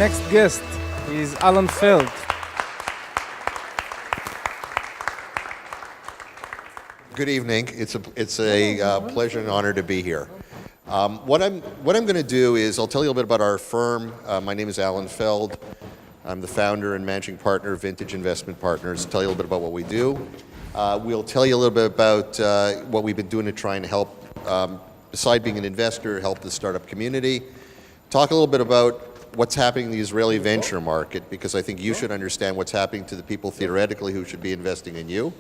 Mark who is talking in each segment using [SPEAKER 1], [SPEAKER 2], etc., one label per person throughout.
[SPEAKER 1] next guest is Feld.
[SPEAKER 2] Good evening. It's a pleasure and honor to be here. What I'm going to do is I'll tell you a little bit about our firm. My name is Feld. I'm the founder and managing partner of Vintage Investment Partners. Tell you a little bit about what we do. We'll tell you a little bit about what we've been doing to try and help, beside being an investor, help the startup community. Talk a little bit about what's happening in the Israeli venture market, because I think you should understand what's happening to the people theoretically who should be investing in you.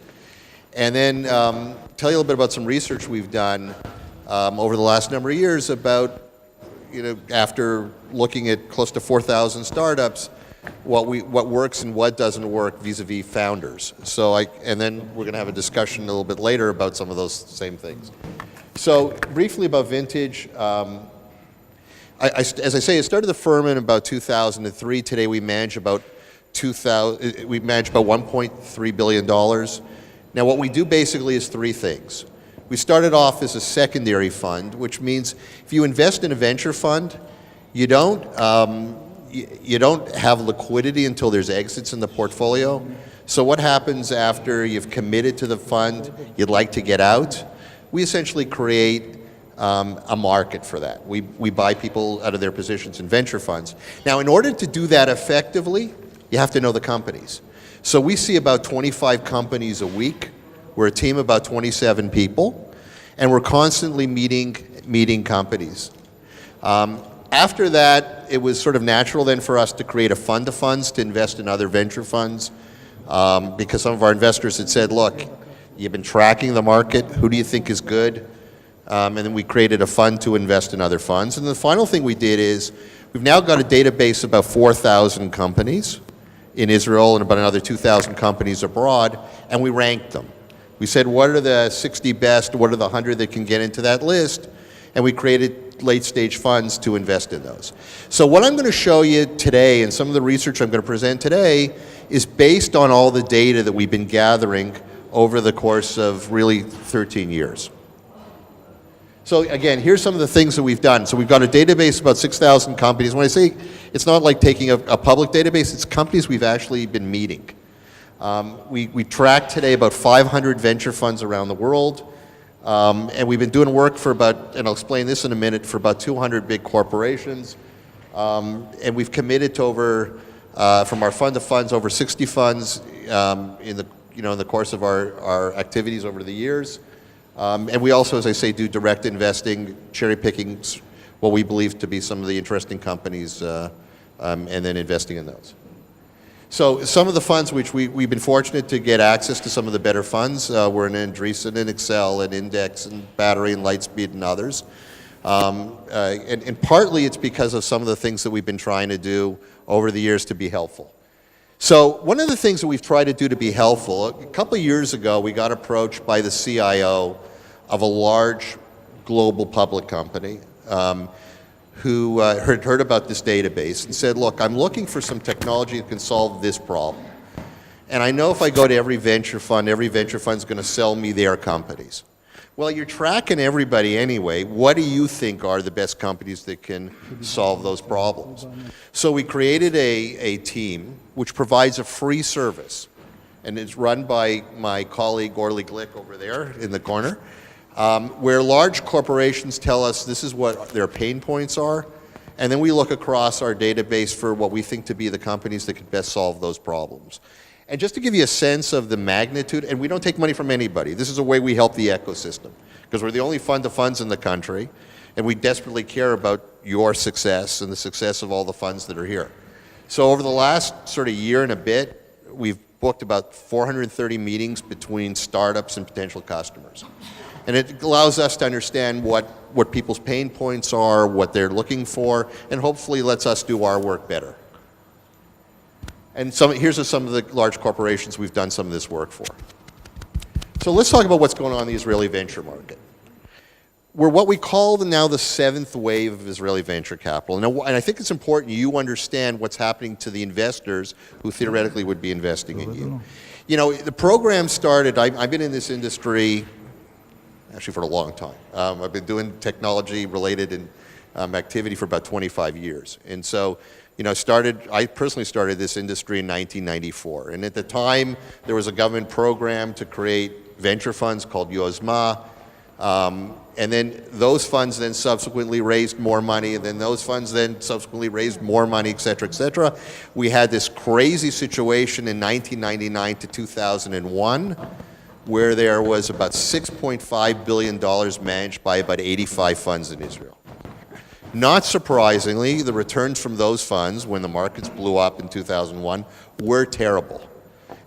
[SPEAKER 2] And then tell you a little bit about some research we've done over the last number of years about, after looking at close to 4,000 startups, what works and what doesn't work vis-a-vis founders. And then we're going to have a discussion a little bit later about some of those same things. So briefly about Vintage. As I say, I started the firm in about 2003. Today we manage about $1.3 billion. Now what we do basically is three things. We started off as a secondary fund, which means if you invest in a venture fund, you don't have liquidity until there's exits in the portfolio. So what happens after you've committed to the fund, you'd like to get out? We essentially create a market for that. We buy people out of their positions in venture funds. Now, in order to do that effectively, you have to know the companies. So we see about 25 companies a week. We're a team of about 27 people, and we're constantly meeting companies. After that, it was sort of natural then for us to create a fund of funds to invest in other venture funds, because some of our investors had said, look, you've been tracking the market, who do you think is good? And then we created a fund to invest in other funds. And the final thing we did is we've now got a database of about 4,000 companies in Israel and about another 2,000 companies abroad, and we ranked them. We said, what are the 60 best, what are the 100 that can get into that list? And we created late-stage funds to invest in those. So what I'm going to show you today, and some of the research I'm going to present today, is based on all the data that we've been gathering over the course of really 13 years. So again, here's some of the things that we've done. So we've got a database of about 6,000 companies. When I say it's not like taking a public database, it's companies we've actually been meeting. We track today about 500 venture funds around the world. And we've been doing work for about, and I'll explain this in a minute, for about 200 big corporations. And we've committed to from our fund of funds, over 60 funds in the course of our activities over the years. And we also, as I say, do direct investing, cherry picking what we believe to be some of the interesting companies, and then investing in those. So some of the funds which we've been fortunate to get access to some of the better funds. We're in Andreessen and Excel and Index and Battery and Lightspeed and others. And partly it's because of some of the things that we've been trying to do over the years to be helpful. So one of the things that we've tried to do to be helpful, a couple of years ago we got approached by the CIO of a large global public company who had heard about this database and said, look, I'm looking for some technology that can solve this problem. And I know if I go to every venture fund is going to sell me their companies. Well, you're tracking everybody anyway. What do you think are the best companies that can solve those problems? So we created a team which provides a free service, and it's run by my colleague Orly Glick over there in the corner, where large corporations tell us this is what their pain points are, and then we look across our database for what we think to be the companies that could best solve those problems. And just to give you a sense of the magnitude, and we don't take money from anybody, this is a way we help the ecosystem, because we're the only fund of funds in the country, and we desperately care about your success and the success of all the funds that are here. So over the last sort of year and a bit, we've booked about 430 meetings between startups and potential customers. And it allows us to understand what people's pain points are, what they're looking for, and hopefully lets us do our work better. And here's some of the large corporations we've done some of this work for. So let's talk about what's going on in the Israeli venture market. We're what we call now the seventh wave of Israeli venture capital. And I think it's important you understand what's happening to the investors who theoretically would be investing in you. You know, the program started, I've been in this industry actually for a long time. I've been doing technology related activity for about 25 years. And so I personally started this industry in 1994. And at the time, there was a government program to create venture funds called Yozma. And then those funds then subsequently raised more money, and then those funds then subsequently raised more money, et cetera, et cetera. We had this crazy situation in 1999 to 2001, where there was about $6.5 billion managed by about 85 funds in Israel. Not surprisingly, the returns from those funds, when the markets blew up in 2001, were terrible.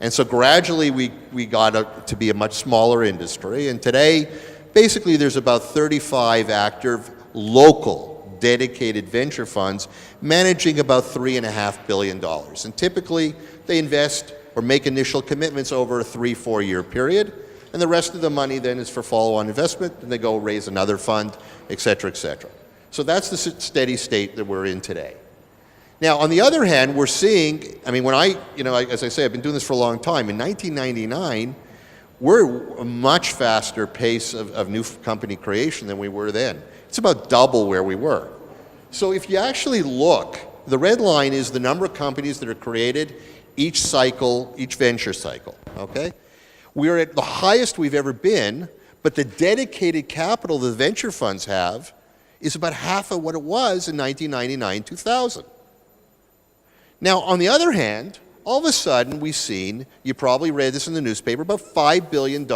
[SPEAKER 2] And so gradually we got to be a much smaller industry, and today, basically there's about 35 active, local, dedicated venture funds managing about $3.5 billion. And typically, they invest or make initial commitments over a 3-4 year period, and the rest of the money then is for follow-on investment, and they go raise another fund, et cetera, et cetera. So that's the steady state that we're in today. Now, on the other hand, we're seeing, as I say, I've been doing this for a long time. In 1999, we're a much faster pace of new company creation than we were then. It's about double where we were. So if you actually look, the red line is the number of companies that are created each cycle, each venture cycle, okay? We're at the highest we've ever been, but the dedicated capital the venture funds have is about half of what it was in 1999, 2000. Now, on the other hand, all of a sudden we've seen, you probably read this in the newspaper, about $5 billion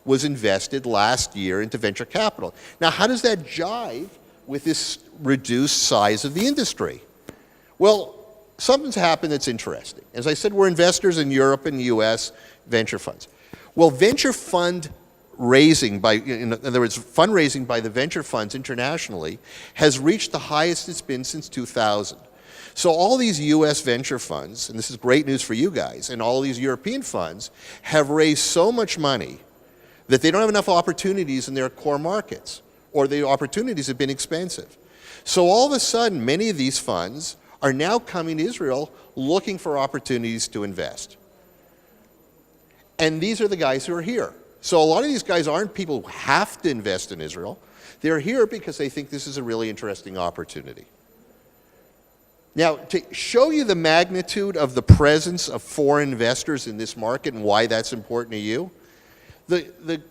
[SPEAKER 2] was invested last year into venture capital. Now, how does that jive with this reduced size of the industry? Well, something's happened that's interesting. As I said, we're investors in Europe and US venture funds. Well, venture fund raising in other words, fundraising by the venture funds internationally has reached the highest it's been since 2000. So all these US venture funds, and this is great news for you guys, and all these European funds have raised so much money that they don't have enough opportunities in their core markets, or the opportunities have been expensive. So all of a sudden, many of these funds are now coming to Israel looking for opportunities to invest. And these are the guys who are here. So a lot of these guys aren't people who have to invest in Israel. They're here because they think this is a really interesting opportunity. Now, to show you the magnitude of the presence of foreign investors in this market and why that's important to you, the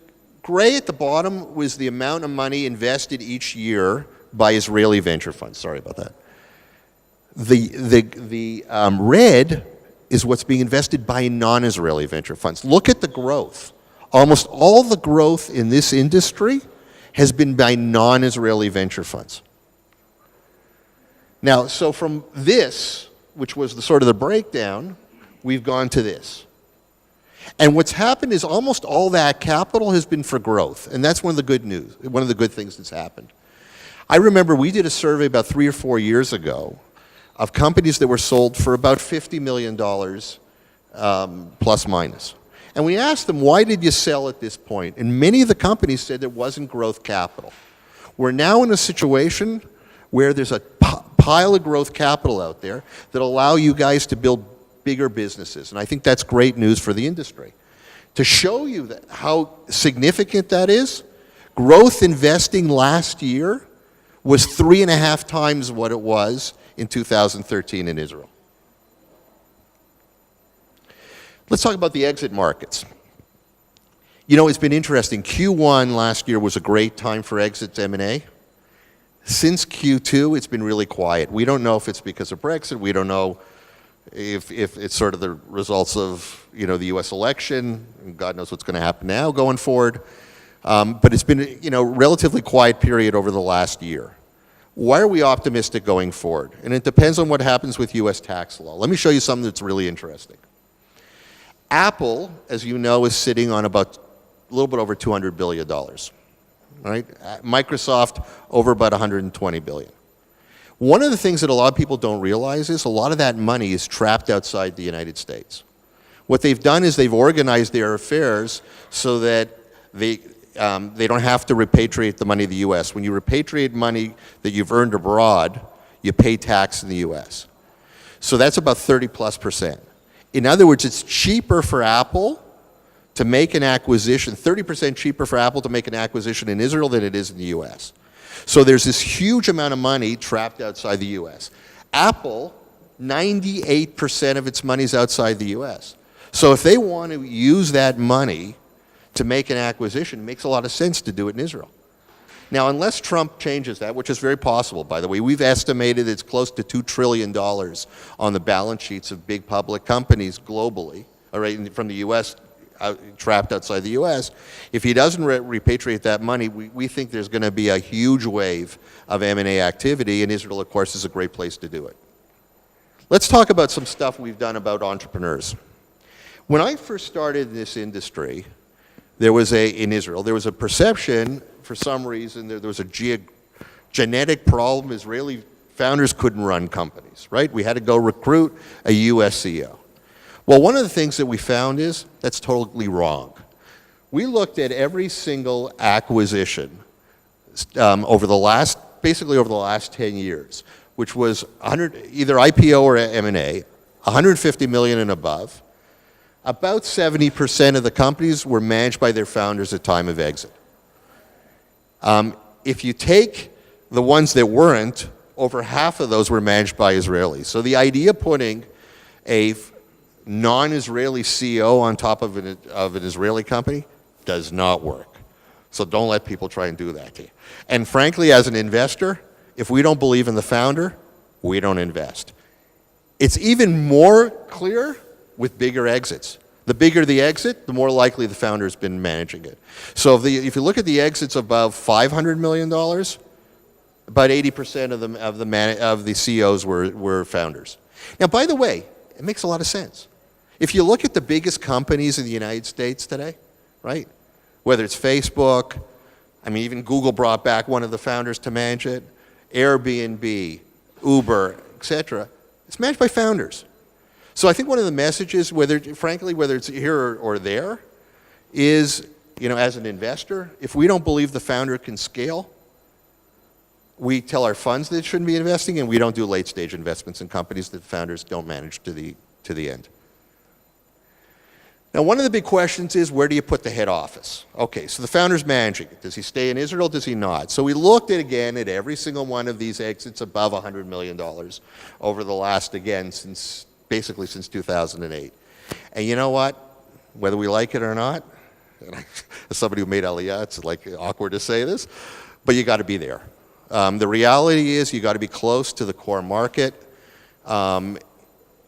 [SPEAKER 2] gray at the bottom was the amount of money invested each year by Israeli venture funds. Sorry about that. The red is what's being invested by non-Israeli venture funds. Look at the growth. Almost all the growth in this industry has been by non-Israeli venture funds. Now, so from this, which was the sort of the breakdown, we've gone to this. And what's happened is almost all that capital has been for growth, and that's one of the good news, one of the good things that's happened. I remember we did a survey about 3 or 4 years ago of companies that were sold for about $50 million plus minus. And we asked them, why did you sell at this point? And many of the companies said there wasn't growth capital. We're now in a situation where there's a pile of growth capital out there that allow you guys to build bigger businesses. And I think that's great news for the industry. To show you that how significant that is, growth investing last year was 3.5 times what it was in 2013 in Israel. Let's talk about the exit markets. You know, it's been interesting. Q1 last year was a great time for exits M&A. Since Q2, it's been really quiet. We don't know if it's because of Brexit. We don't know if it's sort of the results of, the U.S. election. God knows what's going to happen now going forward. But it's been, a relatively quiet period over the last year. Why are we optimistic going forward? And it depends on what happens with U.S. tax law. Let me show you something that's really interesting. Apple, as you know, is sitting on about a little bit over $200 billion. Right? Microsoft over about $120 billion. One of the things that a lot of people don't realize is a lot of that money is trapped outside the United States. What they've done is they've organized their affairs so that they don't have to repatriate the money to the U.S. When you repatriate money that you've earned abroad, you pay tax in the U.S. So that's about 30+%. In other words, it's cheaper for Apple to make an acquisition, 30% cheaper for Apple to make an acquisition in Israel than it is in the U.S. So there's this huge amount of money trapped outside the U.S. Apple 98% of its money is outside the U.S. So if they want to use that money to make an acquisition, it makes a lot of sense to do it in Israel. Now, unless Trump changes that, which is very possible, by the way, we've estimated it's close to $2 trillion on the balance sheets of big public companies globally, all right, from the U.S., trapped outside the U.S. If he doesn't repatriate that money, we think there's going to be a huge wave of M&A activity, and Israel, of course, is a great place to do it. Let's talk about some stuff we've done about entrepreneurs. When I first started in this industry, in Israel, there was a perception, for some reason, there was a genetic problem. Israeli founders couldn't run companies, right? We had to go recruit a U.S. CEO. Well, one of the things that we found is that's totally wrong. We looked at every single acquisition over the last 10 years, which was either IPO or M&A, 150 million and above. About 70% of the companies were managed by their founders at time of exit. If you take the ones that weren't, over half of those were managed by Israelis. So the idea of putting a non-Israeli CEO on top of an Israeli company does not work. So don't let people try and do that to you. And frankly, as an investor, if we don't believe in the founder, we don't invest. It's even more clear with bigger exits. The bigger the exit, the more likely the founder's been managing it. So if you look at the exits above $500 million, about 80% of the CEOs were founders. Now, by the way, it makes a lot of sense. If you look at the biggest companies in the United States today, right, whether it's Facebook, even Google brought back one of the founders to manage it, Airbnb, Uber, etc., it's managed by founders. So I think one of the messages, whether it's here or there, is, as an investor, if we don't believe the founder can scale, we tell our funds that it shouldn't be investing, and we don't do late-stage investments in companies that founders don't manage to the end. Now, one of the big questions is, where do you put the head office? Okay, so the founder's managing it. Does he stay in Israel? Does he not? So we looked at every single one of these exits above $100 million over the last, basically since 2008. And you know what? Whether we like it or not, as somebody who made Aliyah, it's awkward to say this, but you got to be there. The reality is you got to be close to the core market.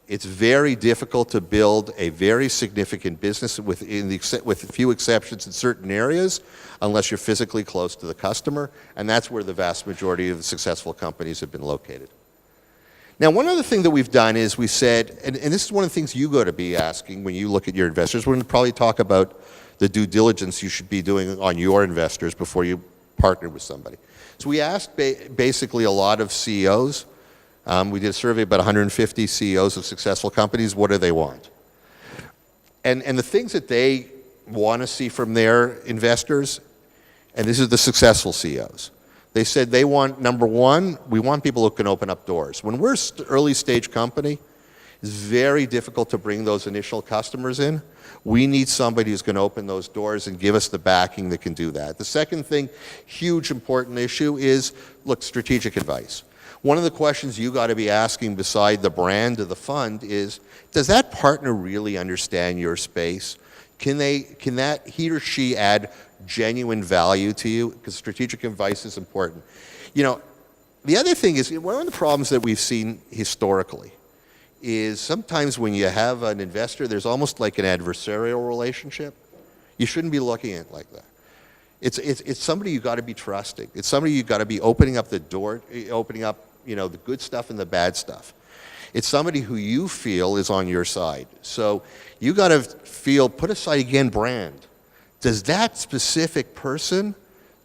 [SPEAKER 2] It's very difficult to build a very significant business with a few exceptions in certain areas unless you're physically close to the customer, and that's where the vast majority of the successful companies have been located. Now, one other thing that we've done is we said, and this is one of the things you got to be asking when you look at your investors, we're going to probably talk about the due diligence you should be doing on your investors before you partner with somebody. So we asked basically a lot of CEOs. We did a survey about 150 CEOs of successful companies. What do they want? And the things that they want to see from their investors, and this is the successful CEOs, they said they want, number one, we want people who can open up doors. When we're an early stage company, it's very difficult to bring those initial customers in. We need somebody who's going to open those doors and give us the backing that can do that. The second thing, huge important issue is, look, strategic advice. One of the questions you got to be asking beside the brand of the fund is, does that partner really understand your space? Can he or she add genuine value to you? Because strategic advice is important. The other thing is, one of the problems that we've seen historically is sometimes when you have an investor, there's almost like an adversarial relationship. You shouldn't be looking at it like that. It's somebody you got to be trusting. It's somebody you got to be opening up the door, opening up, the good stuff and the bad stuff. It's somebody who you feel is on your side. So you got to put aside again brand. Does that specific person,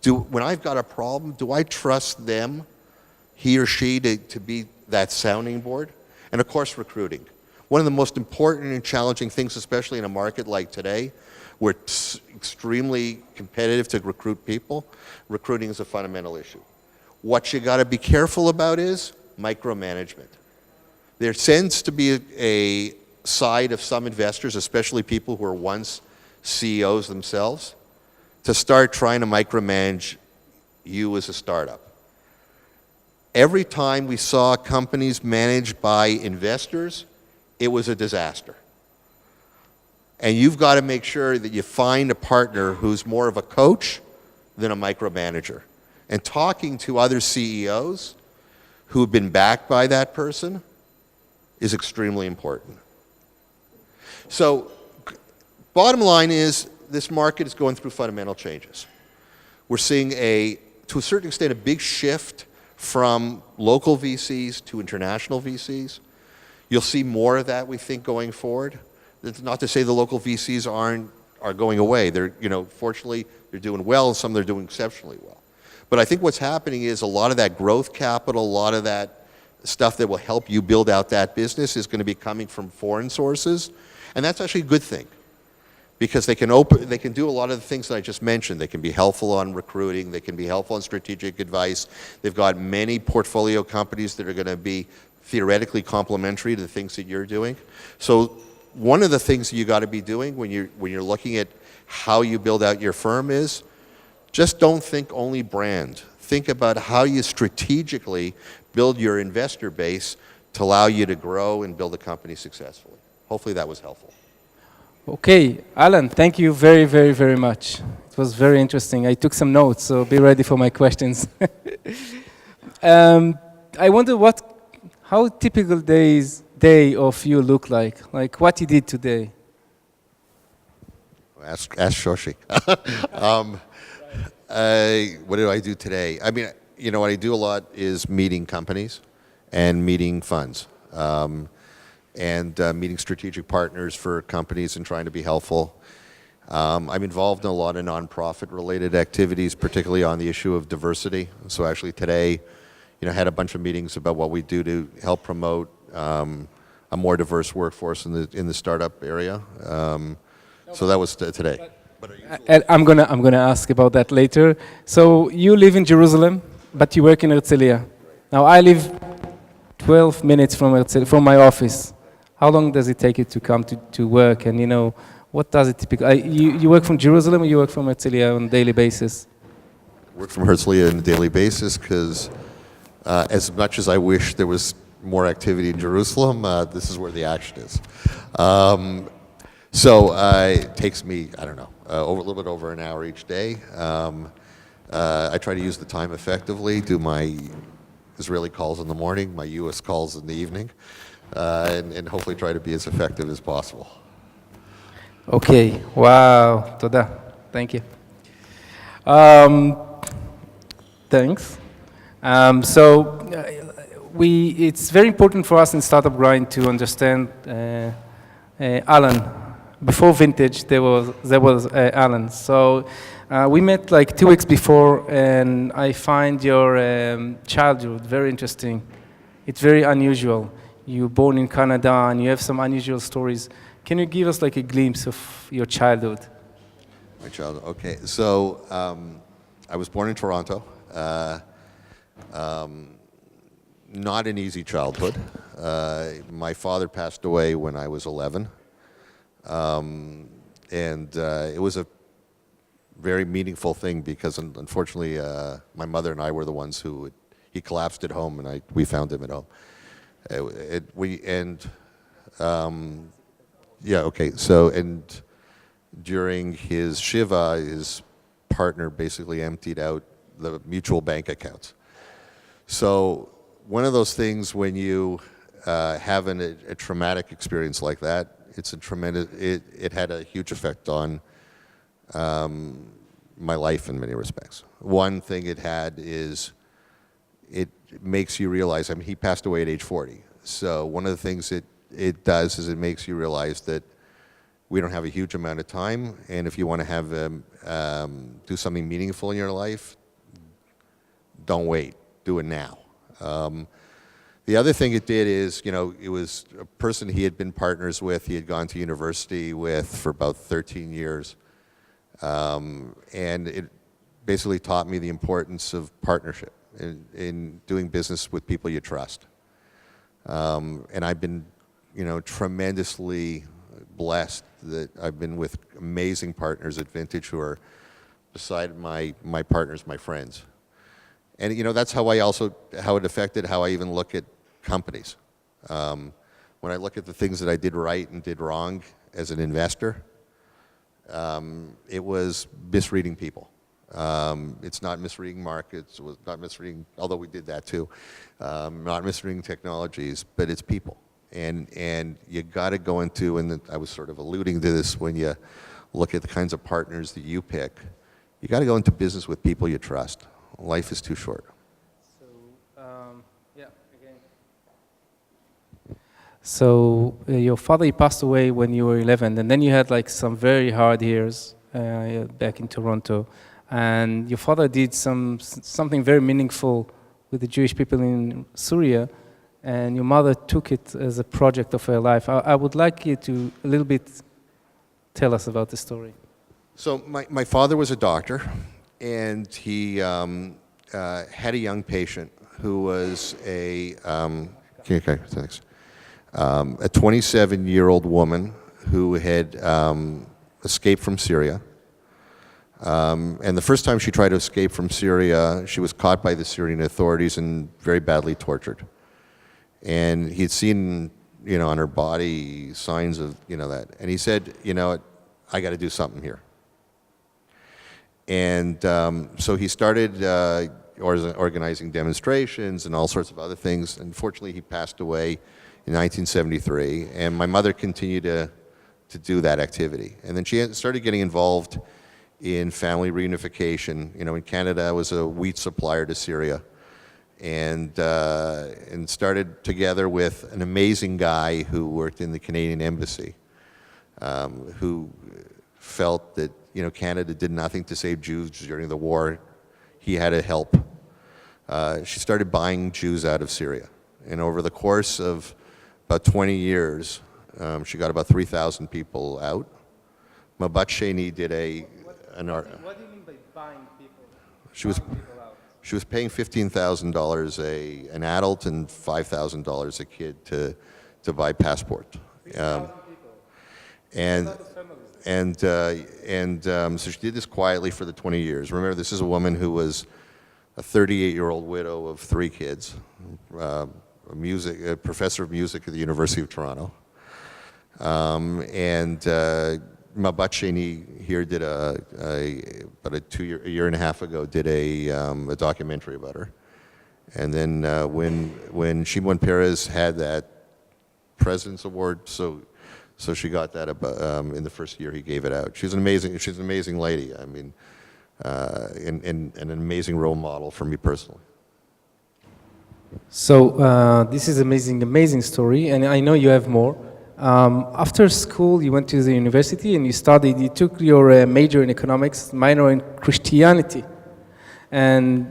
[SPEAKER 2] when I've got a problem, do I trust them, he or she, to be that sounding board? And of course, recruiting. One of the most important and challenging things, especially in a market like today, where it's extremely competitive to recruit people, recruiting is a fundamental issue. What you got to be careful about is micromanagement. There tends to be a side of some investors, especially people who are once CEOs themselves, to start trying to micromanage you as a startup. Every time we saw companies managed by investors, it was a disaster. And you've got to make sure that you find a partner who's more of a coach than a micromanager. And talking to other CEOs who have been backed by that person is extremely important. So, bottom line is, this market is going through fundamental changes. We're seeing to a certain extent, a big shift from local VCs to international VCs. You'll see more of that, we think, going forward. That's not to say the local VCs are going away. They're, fortunately, they're doing well, and some they're doing exceptionally well. But I think what's happening is a lot of that growth capital, a lot of that stuff that will help you build out that business is going to be coming from foreign sources, and that's actually a good thing. Because they can do a lot of the things that I just mentioned. They can be helpful on recruiting. They can be helpful on strategic advice. They've got many portfolio companies that are going to be theoretically complementary to the things that you're doing. So one of the things that you got to be doing when you're looking at how you build out your firm is just don't think only brand. Think about how you strategically build your investor base to allow you to grow and build a company successfully. Hopefully that was helpful.
[SPEAKER 1] Okay, Alan, thank you very, very, very much. It was very interesting. I took some notes, so be ready for my questions. I wonder how typical day of you look like what you did today.
[SPEAKER 2] Ask Shoshi. What did I do today? I mean, what I do a lot is meeting companies and meeting funds. And meeting strategic partners for companies and trying to be helpful. I'm involved in a lot of nonprofit-related activities, particularly on the issue of diversity. So actually today, had a bunch of meetings about what we do to help promote a more diverse workforce in the startup area. So that was today.
[SPEAKER 1] I'm gonna ask about that later. So you live in Jerusalem, but you work in Herzliya. Now I live 12 minutes from my office. How long does it take you to come to work? And what does it typically? You work from Jerusalem or you work from Herzliya on a daily basis?
[SPEAKER 2] Work from Herzliya on a daily basis because as much as I wish there was more activity in Jerusalem, this is where the action is. So it takes me, I don't know, a little bit over an hour each day. I try to use the time effectively, do my Israeli calls in the morning, my US calls in the evening. And hopefully try to be as effective as possible.
[SPEAKER 1] Okay. Wow. Toda. Thank you. Thanks. It's very important for us in Startup Grind to understand Alan. Before Vintage, there was Alan. So we met like 2 weeks before, and I find your childhood very interesting. It's very unusual. You were born in Canada, and you have some unusual stories. Can you give us like a glimpse of your childhood?
[SPEAKER 2] My childhood, okay. So I was born in Toronto. Not an easy childhood. My father passed away when I was 11. It was a very meaningful thing because unfortunately my mother and I were the ones he collapsed at home, and we found him at home. So during his Shiva, his partner basically emptied out the mutual bank accounts. So one of those things when you have a traumatic experience like that, it had a huge effect on my life in many respects. One thing it had is it makes you realize, he passed away at age 40. So one of the things it does is it makes you realize that we don't have a huge amount of time, and if you want to do something meaningful in your life, don't wait, do it now. The other thing it did is, it was a person he had been partners with, he had gone to university with for about 13 years, and it basically taught me the importance of partnership in doing business with people you trust. And I've been, tremendously blessed that I've been with amazing partners at Vintage who are beside my partners, my friends. And that's how it affected how I even look at companies. When I look at the things that I did right and did wrong as an investor, it was misreading people. It's not misreading markets, it was not misreading, although we did that too, not misreading technologies, but it's people. And you got to go into, and I was sort of alluding to this when you look at the kinds of partners that you pick, you got to go into business with people you trust. Life is too short.
[SPEAKER 1] So, yeah, again. So your father, he passed away when you were 11, and then you had like some very hard years back in Toronto. And your father did something very meaningful with the Jewish people in Syria, and your mother took it as a project of her life. I would like you to a little bit tell us about the story.
[SPEAKER 2] So my father was a doctor, and he had a young patient who was a 27-year-old woman who had escaped from Syria. And the first time she tried to escape from Syria, she was caught by the Syrian authorities and very badly tortured. And he'd seen, on her body signs of, that. And he said, I got to do something here. And so he started organizing demonstrations and all sorts of other things. Unfortunately, he passed away in 1973, and my mother continued to do that activity. And then she started getting involved in family reunification. In Canada, I was a wheat supplier to Syria, and started together with an amazing guy who worked in the Canadian embassy, who felt that Canada did nothing to save Jews during the war. He had to help. She started buying Jews out of Syria, and over the course of about 20 years, she got about 3,000 people out. Mabat Sheni did
[SPEAKER 1] What do you mean by buying people?
[SPEAKER 2] She was paying $15,000 an adult and $5,000 a kid to buy passport.
[SPEAKER 1] 3,000 people.
[SPEAKER 2] So she did this quietly for the 20 years. Remember, this is a woman who was a 38-year-old widow of 3 kids, a professor of music at the University of Toronto. Mabat Sheni here did about a year and a half ago, did a documentary about her. And then when Shimon Peres had that President's Award, so she got that in the first year he gave it out. She's an amazing lady. I mean, and an amazing role model for me personally.
[SPEAKER 1] So this is amazing story, and I know you have more. After school, you went to the university and you took your major in economics, minor in Christianity. And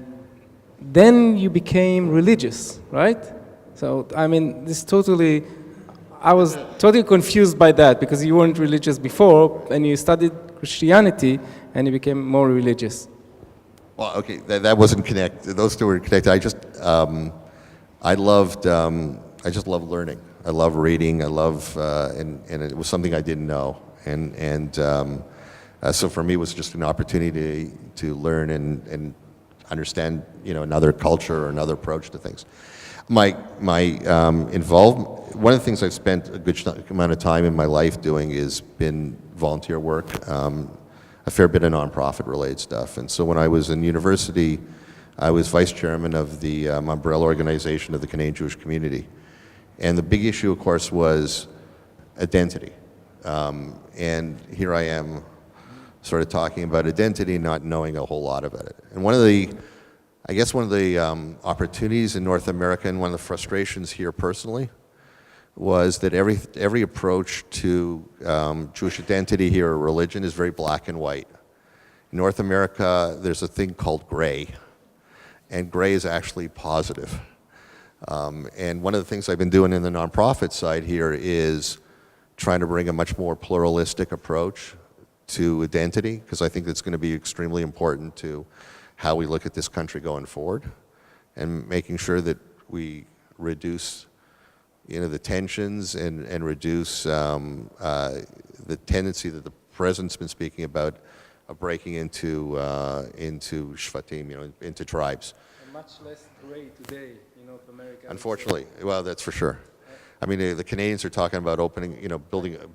[SPEAKER 1] then you became religious, right? So, I mean, I was totally confused by that because you weren't religious before and you studied Christianity and you became more religious.
[SPEAKER 2] Well, okay, that wasn't connected. Those two were connected. I just love learning. I love reading. I love, and it was something I didn't know, so for me it was just an opportunity to learn and understand, another culture or another approach to things. My involvement. One of the things I've spent a good amount of time in my life doing has been volunteer work, a fair bit of nonprofit related stuff. And so when I was in university, I was vice chairman of the umbrella organization of the Canadian Jewish community. And the big issue, of course, was identity. And here I am sort of talking about identity, not knowing a whole lot about it. And one of the opportunities in North America and one of the frustrations here personally was that every approach to Jewish identity here or religion is very black and white. In North America, there's a thing called gray, and gray is actually positive. And one of the things I've been doing in the nonprofit side here is trying to bring a much more pluralistic approach to identity, because I think that's going to be extremely important to how we look at this country going forward, and making sure that we reduce the tensions and reduce the tendency that the President's been speaking about of breaking into shvatim, into tribes.
[SPEAKER 1] much less trade today in North America.
[SPEAKER 2] Unfortunately, well, that's for sure. I mean, the Canadians are talking about opening,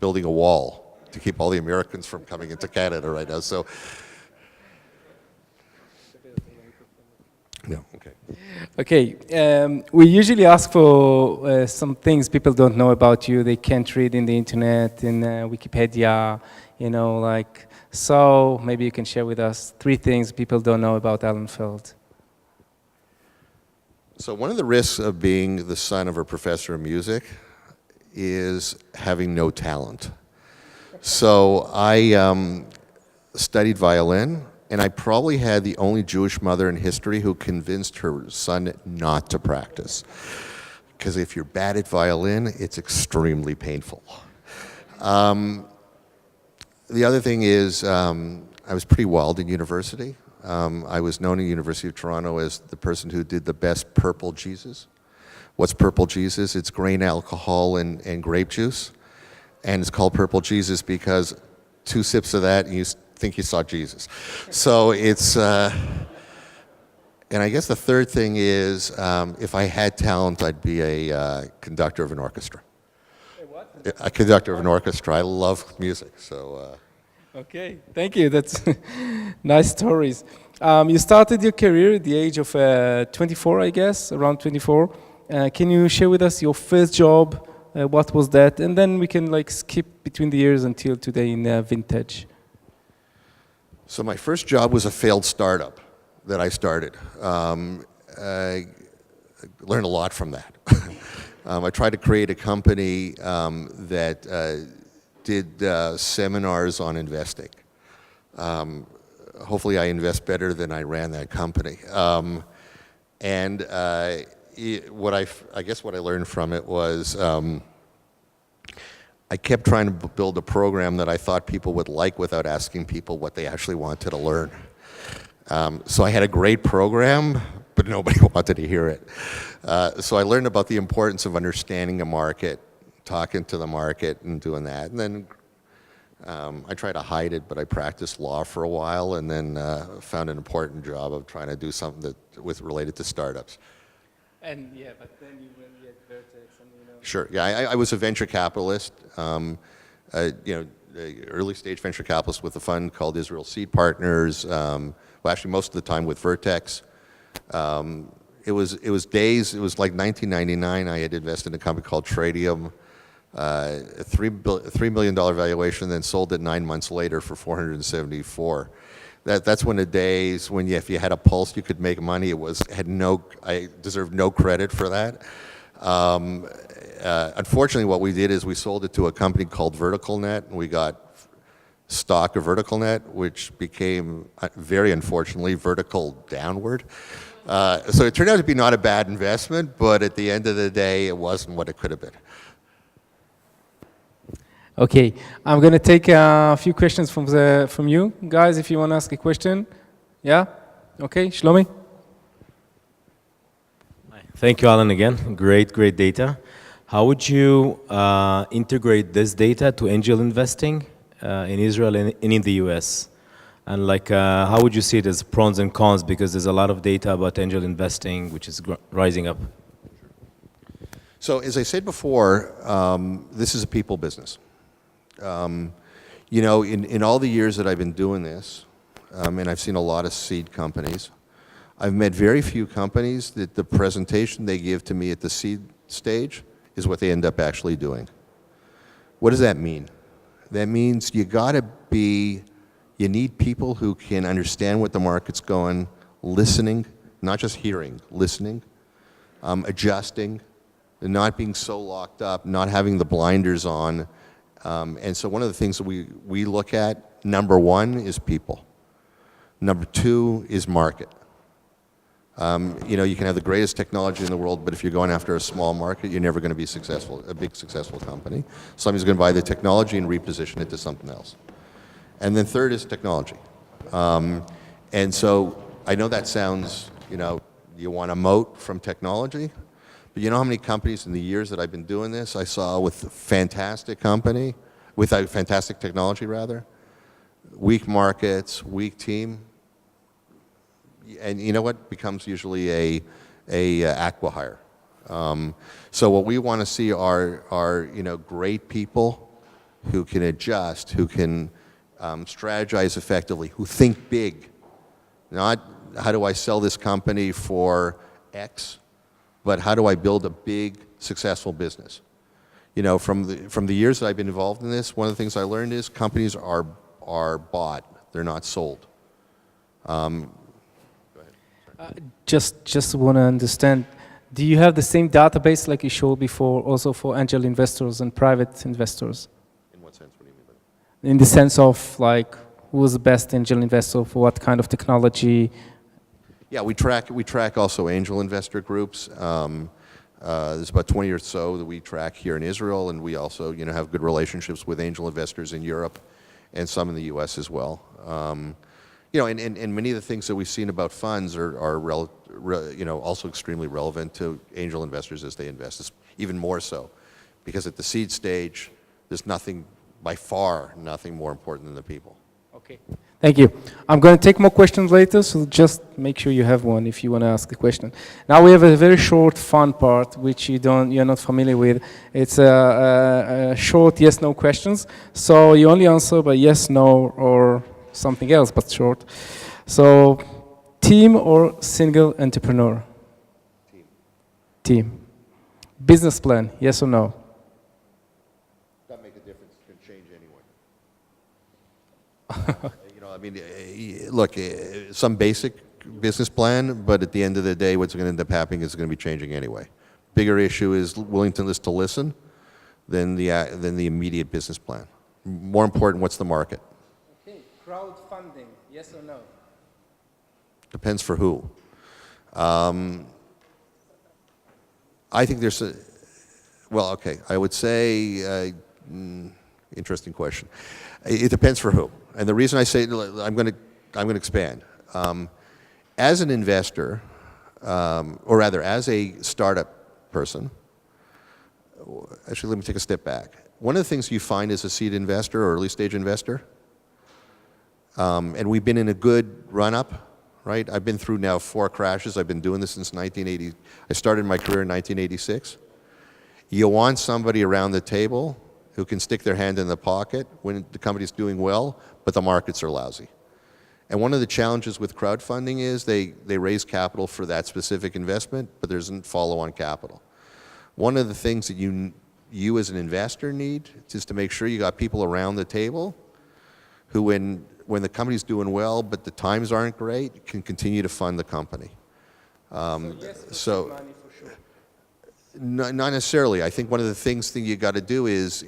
[SPEAKER 2] building a wall to keep all the Americans from coming into Canada right now. So, no, okay.
[SPEAKER 1] Okay, we usually ask for some things people don't know about you. They can't read in the internet, in Wikipedia, so maybe you can share with us 3 things people don't know about Alan Feld.
[SPEAKER 2] So one of the risks of being the son of a professor of music is having no talent. So I studied violin, and I probably had the only Jewish mother in history who convinced her son not to practice. Because if you're bad at violin, it's extremely painful. The other thing is, I was pretty wild in university. I was known at the University of Toronto as the person who did the best purple Jesus. What's purple Jesus? It's grain alcohol and grape juice. And it's called purple Jesus because 2 sips of that and you think you saw Jesus. So it's, and I guess the third thing is, if I had talent, I'd be a conductor of an orchestra. What? A conductor of an orchestra. I love music, so.
[SPEAKER 1] Okay, thank you. That's nice stories. You started your career at the age of 24, I guess, around 24. Can you share with us your first job? What was that? And then we can skip between the years until today in Vintage.
[SPEAKER 2] So my first job was a failed startup that I started. I learned a lot from that. I tried to create a company that did seminars on investing. Hopefully I invest better than I ran that company. I guess what I learned from it was I kept trying to build a program that I thought people would like without asking people what they actually wanted to learn. So I had a great program, but nobody wanted to hear it. So I learned about the importance of understanding a market, talking to the market and doing that. And then I tried to hide it, but I practiced law for a while and then found an important job of trying to do something that was related to startups.
[SPEAKER 1] And yeah, but then you went at Vertex and
[SPEAKER 2] Sure, yeah, I was a venture capitalist, early stage venture capitalist with a fund called Israel Seed Partners, actually most of the time with Vertex. It was days, it was like 1999, I had invested in a company called Tradium, a $3 million valuation, then sold it 9 months later for 474. That's when the days when if you had a pulse you could make money. I deserved no credit for that. Unfortunately, what we did is we sold it to a company called VerticalNet, and we got stock of VerticalNet, which became, very unfortunately, vertical downward. So it turned out to be not a bad investment, but at the end of the day, it wasn't what it could have been.
[SPEAKER 1] Okay, I'm going to take a few questions from you guys. If you want to ask a question, yeah, okay, Shlomi.
[SPEAKER 3] Thank you, Alan. Again, great data. How would you integrate this data to angel investing in Israel and in the US? And how would you see it as pros and cons? Because there's a lot of data about angel investing, which is rising up.
[SPEAKER 2] So as I said before, this is a people business. In all the years that I've been doing this, and I've seen a lot of seed companies, I've met very few companies that the presentation they give to me at the seed stage is what they end up actually doing. What does that mean? That means you need people who can understand what the market's going, listening, not just hearing, listening, adjusting, and not being so locked up, not having the blinders on. And so one of the things that we look at, number one is people. Number two is market. You can have the greatest technology in the world, but if you're going after a small market, you're never going to be successful, a big successful company. Somebody's going to buy the technology and reposition it to something else. And then third is technology. And so I know that sounds, you want a moat from technology, but you know how many companies in the years that I've been doing this, I saw with a fantastic technology rather, weak markets, weak team, and you know what becomes usually a acqui-hire. So what we want to see are great people who can adjust, who can strategize effectively, who think big. Not how do I sell this company for X, but how do I build a big, successful business? From the years that I've been involved in this, one of the things I learned is companies are bought, they're not sold.
[SPEAKER 1] Just want to understand, do you have the same database like you showed before also for angel investors and private investors?
[SPEAKER 2] In what sense? What do you mean by that?
[SPEAKER 1] In the sense of like, who's the best angel investor for what kind of technology?
[SPEAKER 2] Yeah, we track also angel investor groups. There's about 20 or so that we track here in Israel, and we also have good relationships with angel investors in Europe and some in the U.S. as well. And many of the things that we've seen about funds are also extremely relevant to angel investors as they invest. It's even more so, because at the seed stage, there's by far nothing more important than the people.
[SPEAKER 1] Okay, thank you. I'm going to take more questions later, so just make sure you have one if you want to ask a question. Now we have a very short fun part, which you're not familiar with. It's a short yes/no questions. So you only answer by yes, no, or something else, but short. So, team or single entrepreneur?
[SPEAKER 2] Team.
[SPEAKER 1] Team. Business plan, yes or no?
[SPEAKER 2] Doesn't make a difference. It can change anyway. Look, some basic business plan, but at the end of the day, what's going to end up happening is going to be changing anyway. Bigger issue is willingness to listen than the immediate business plan. More important, what's the market?
[SPEAKER 1] Crowdfunding, yes or no?
[SPEAKER 2] Depends for who. I think there's I would say, interesting question. It depends for who. And the reason I say, I'm going to expand. As an investor, or rather as a startup person, actually let me take a step back. One of the things you find as a seed investor or early stage investor, and we've been in a good run-up, right? I've been through now 4 crashes. I've been doing this since 1980. I started my career in 1986. You want somebody around the table who can stick their hand in the pocket when the company's doing well, but the markets are lousy. And one of the challenges with crowdfunding is they raise capital for that specific investment, but there isn't follow-on capital. One of the things that you as an investor need is to make sure you got people around the table who, when the company's doing well, but the times aren't great, can continue to fund the company. Money for sure. Not necessarily. I think one of the things that you got to do is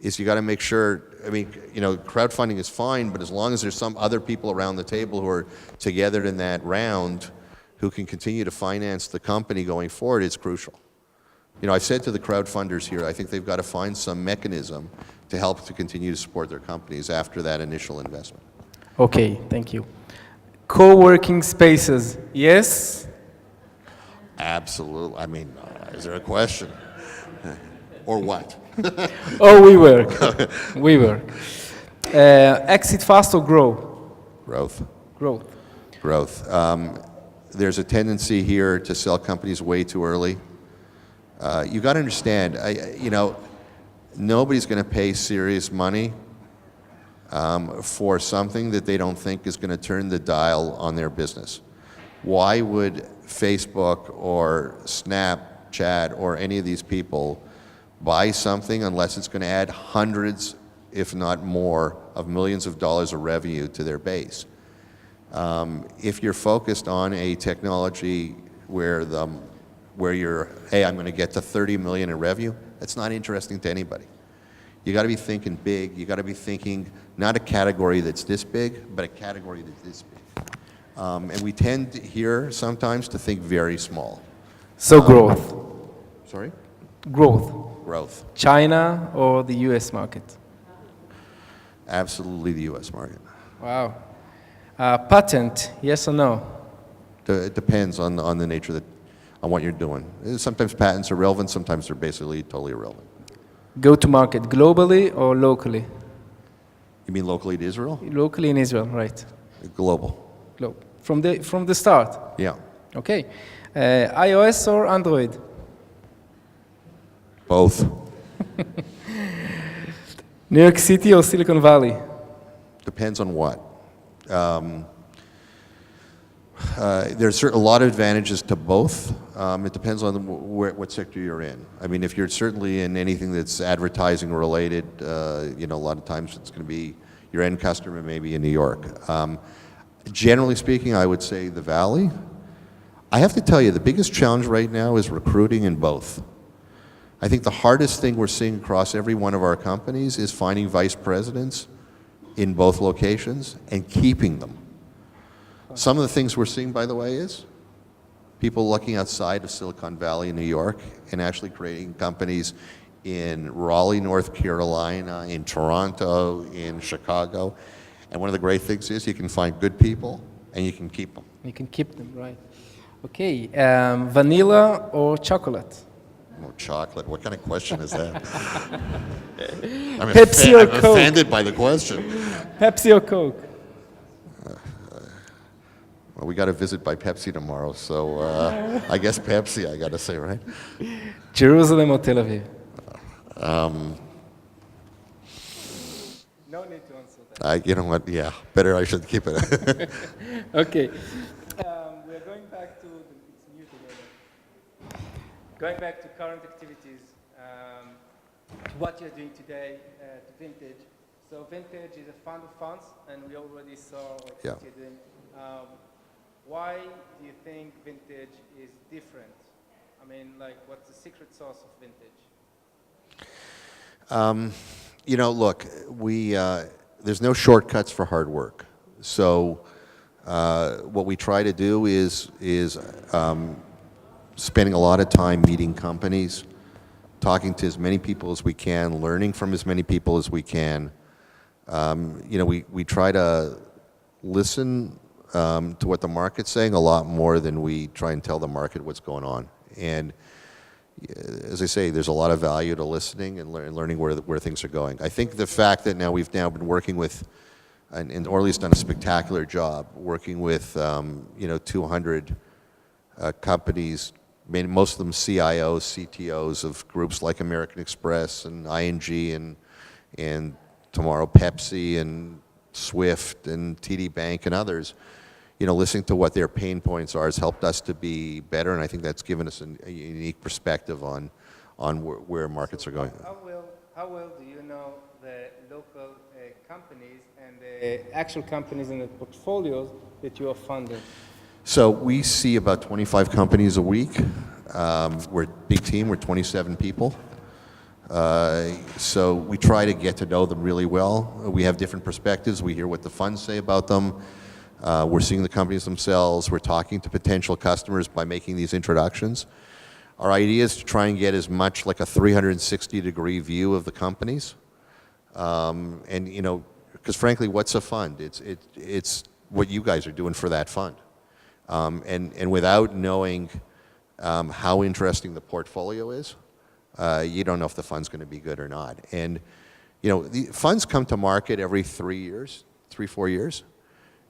[SPEAKER 2] you got to make sure. I mean, crowdfunding is fine, but as long as there's some other people around the table who are together in that round, who can continue to finance the company going forward, it's crucial. I've said to the crowdfunders here, I think they've got to find some mechanism to help to continue to support their companies after that initial investment.
[SPEAKER 1] Okay, thank you. Co-working spaces, yes?
[SPEAKER 2] Absolutely. I mean, is there a question? Or what?
[SPEAKER 1] Oh, we work. We work. Exit fast or grow?
[SPEAKER 2] Growth.
[SPEAKER 1] Growth.
[SPEAKER 2] Growth. There's a tendency here to sell companies way too early. You got to understand, nobody's going to pay serious money for something that they don't think is going to turn the dial on their business. Why would Facebook or Snapchat or any of these people buy something unless it's going to add hundreds, if not more, of millions of dollars of revenue to their base? If you're focused on a technology where you're, hey, I'm going to get to 30 million in revenue, that's not interesting to anybody. You got to be thinking big. You got to be thinking not a category that's this big, but a category that's this big. And we tend here sometimes to think very small.
[SPEAKER 1] So growth.
[SPEAKER 2] Sorry?
[SPEAKER 1] Growth.
[SPEAKER 2] Growth.
[SPEAKER 1] China or the US market?
[SPEAKER 2] Absolutely the US market.
[SPEAKER 1] Wow. Patent, yes or no?
[SPEAKER 2] It depends on the nature on what you're doing. Sometimes patents are relevant, sometimes they're basically totally irrelevant.
[SPEAKER 1] Go to market globally or locally?
[SPEAKER 2] You mean locally to Israel?
[SPEAKER 1] Locally in Israel, right.
[SPEAKER 2] Global.
[SPEAKER 1] Globe. From the start.
[SPEAKER 2] Yeah.
[SPEAKER 1] Okay. iOS or Android?
[SPEAKER 2] Both.
[SPEAKER 1] New York City or Silicon Valley?
[SPEAKER 2] Depends on what. There's a lot of advantages to both. It depends on what sector you're in. I mean, if you're certainly in anything that's advertising related, a lot of times it's going to be your end customer maybe in New York. Generally speaking, I would say the Valley. I have to tell you, the biggest challenge right now is recruiting in both. I think the hardest thing we're seeing across every one of our companies is finding vice presidents in both locations and keeping them. Some of the things we're seeing, by the way, is people looking outside of Silicon Valley in New York and actually creating companies in Raleigh, North Carolina, in Toronto, in Chicago. And one of the great things is you can find good people and you can keep them.
[SPEAKER 1] You can keep them, right. Okay, vanilla or chocolate?
[SPEAKER 2] Oh, chocolate. What kind of question is that?
[SPEAKER 1] Pepsi or
[SPEAKER 2] I'm
[SPEAKER 1] Coke?
[SPEAKER 2] offended by the question.
[SPEAKER 1] Pepsi or Coke?
[SPEAKER 2] Well, we got a visit by Pepsi tomorrow, so I guess Pepsi, I got to say, right?
[SPEAKER 1] Jerusalem or Tel Aviv? No need to answer that.
[SPEAKER 2] You know what? Yeah, better I should keep it.
[SPEAKER 1] Okay. We're going back to, it's new together. Going back to current activities, to what you're doing today, to Vintage. So Vintage is a fund of funds, and we already saw what
[SPEAKER 2] Yeah.
[SPEAKER 1] you're doing. Why do you think Vintage is different? I mean, like, what's the secret sauce of Vintage?
[SPEAKER 2] Look, there's no shortcuts for hard work. So what we try to do is spending a lot of time meeting companies, talking to as many people as we can, learning from as many people as we can. We try to listen to what the market's saying a lot more than we try and tell the market what's going on. And as I say, there's a lot of value to listening and learning where things are going. I think the fact that we've been working with, or at least done a spectacular job, working with 200 companies, most of them CIOs, CTOs of groups like American Express and ING and tomorrow Pepsi and Swift and TD Bank and others. Listening to what their pain points are has helped us to be better, and I think that's given us a unique perspective on where markets are going.
[SPEAKER 1] How well do you know the local companies and the actual companies in the portfolios that you are funding?
[SPEAKER 2] So we see about 25 companies a week. We're a big team. We're 27 people. So we try to get to know them really well. We have different perspectives. We hear what the funds say about them. We're seeing the companies themselves. We're talking to potential customers by making these introductions. Our idea is to try and get as much like a 360-degree view of the companies. Because frankly, what's a fund? It's what you guys are doing for that fund. And without knowing how interesting the portfolio is, you don't know if the fund's going to be good or not. And the funds come to market every 3 years, 4 years.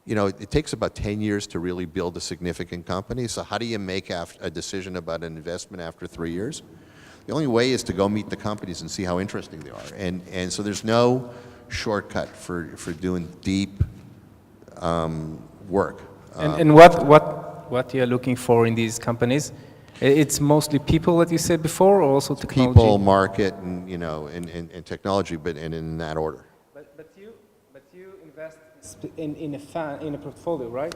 [SPEAKER 2] It takes about 10 years to really build a significant company. So how do you make a decision about an investment after 3 years? The only way is to go meet the companies and see how interesting they are. And so there's no shortcut for doing deep work.
[SPEAKER 1] And what you're looking for in these companies? It's mostly people, that you said before, or also technology?
[SPEAKER 2] People, market, and technology, but in that order.
[SPEAKER 1] But you invest in a portfolio, right?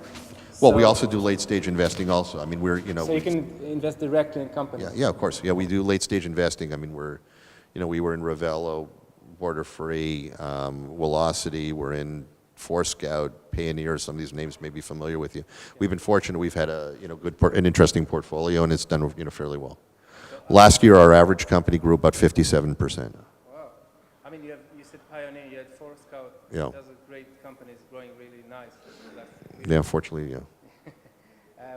[SPEAKER 2] Well, we also do late-stage investing also. I mean,
[SPEAKER 1] So you can invest directly in companies?
[SPEAKER 2] Yeah, of course. Yeah, we do late-stage investing. I mean, we were in Ravello, Border-Free, Velocity, we're in Forescout, Payoneer. Some of these names may be familiar with you. We've been fortunate. We've had an interesting portfolio, and it's done fairly well. Last year, our average company grew about 57%.
[SPEAKER 1] Wow. I mean, you said Pioneer, you had Forescout.
[SPEAKER 2] Yeah.
[SPEAKER 1] Those are great companies growing really nice.
[SPEAKER 2] Yeah, fortunately, yeah.